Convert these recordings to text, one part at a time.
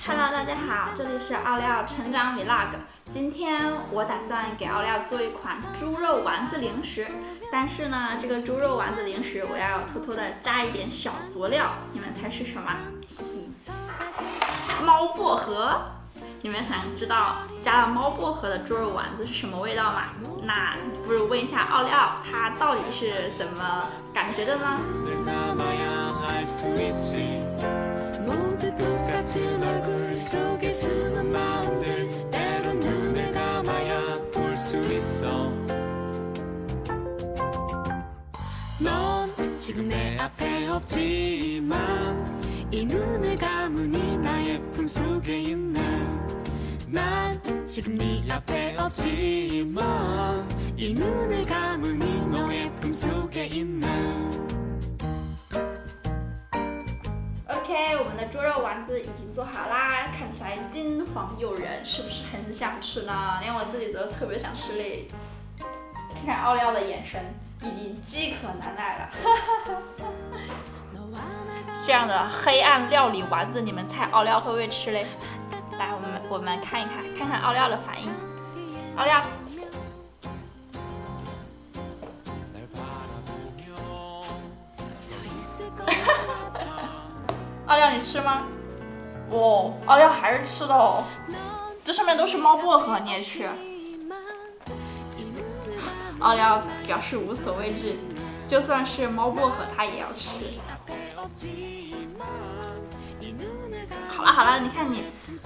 Hello， 大家好，这里是奥利奥成长 Vlog。今天我打算给奥利奥做一款猪肉丸子零食，但是呢，这个猪肉丸子零食我要偷偷的加一点小佐料，你们猜是什么？猫薄荷。你们想知道加了猫薄荷的猪肉丸子是什么味道吗？那不如问一下奥利奥，他到底是怎么感觉的呢？OK， 我们的猪肉丸子已经做好啦，看起来金黄诱人，是不是很想吃呢？连我自己都特别想吃嘞。看看奥利奥的眼神，已经饥渴难耐了。这样的黑暗料理丸子，你们猜奥利奥会不会吃嘞？来，我们看一看奥利奥的反应。奥利奥，奥利奥，你吃吗？哇，奥利奥还是吃的哦。这上面都是猫薄荷，你也吃？奥利奥表示无所畏惧，就算是猫薄荷他也要吃。好了，你看你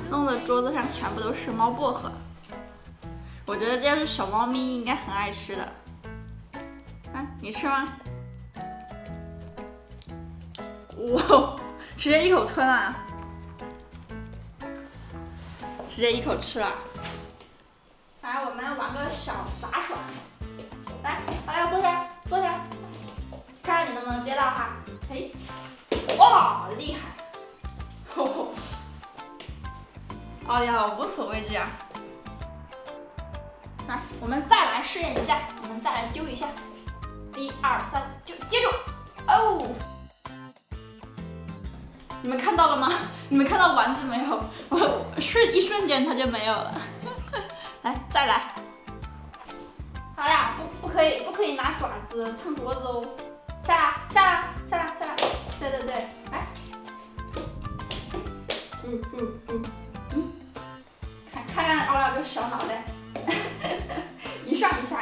弄的桌子上全部都是猫薄荷，我觉得这要是小猫咪应该很爱吃的。啊，你吃吗？哇，直接一口吞啊！直接一口吃了。来，我们玩个小杂耍。来，奥利奥坐下，看看你能不能接到哈。嘿，哇，厉害！奥利奥无所畏惧啊！来，我们再来试验一下，我们再来丢一下。1、2、3，就接住！哦，你们看到了吗？你们看到丸子没有？一瞬间它就没有了。来，再来。好呀，不可以拿爪子蹭桌子哦。下来。对，来。看奥利奥这小脑袋，一上一下。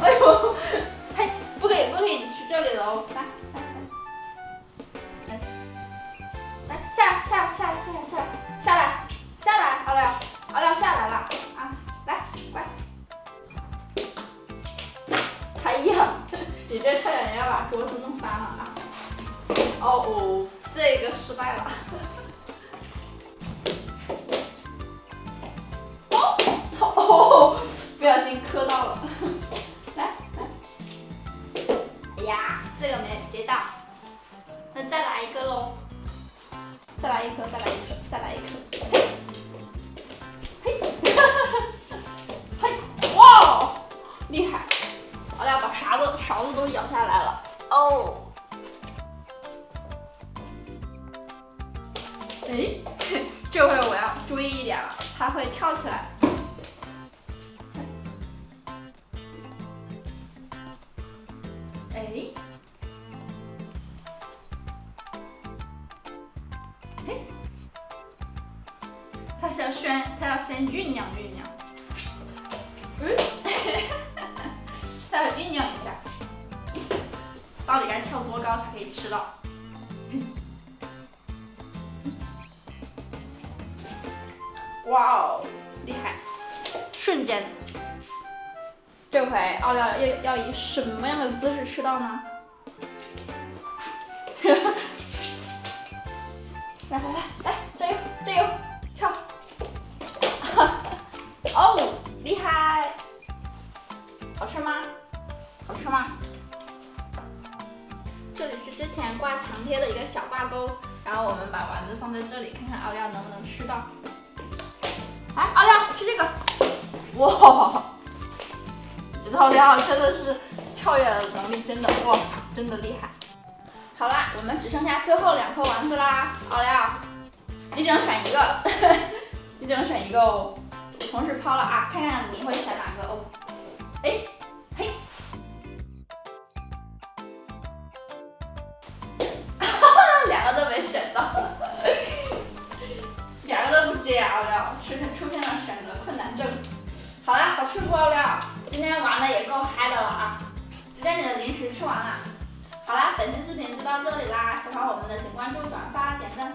哎呦，嘿，不可以吃这里的哦。来，下来，奥利奥下来了啊！来，乖。哎呀，你这差点要把桌子弄翻了啊！哦，这个失败了。哦，不小心磕到了。来。哎呀，这个没接到，那再来一个喽。再来一颗。嘿，哇，厉害！奥利奥把勺子都咬下来了哦。哎，这回我要注意一点了，它会跳起来。哎，它要先酝酿。它要酝酿一下，到底该跳多高才可以吃到？哇哦，厉害！瞬间，这回奥利奥要以什么样的姿势吃到呢？来，加油，跳！哦，厉害！好吃吗？这里是之前挂墙贴的一个小挂钩，然后我们把丸子放在这里，看看奥利奥能不能吃到。来，奥利奥吃这个。哇，奥利奥真的是跳跃的能力真的哇，真的厉害。好啦，我们只剩下最后2颗丸子啦，奥利奥，你只能选一个，你只能选一个哦。我同时抛了啊，看看你会选哪个哦。哎，嘿，2个都没选到，2个都不接啊，奥利奥，出现了选择困难症。好啦，好吃不奥利奥？今天玩的也够嗨的了啊！直接你的零食吃完了。好啦，本期视频就到这里啦，喜欢我们的请关注、转发、点赞。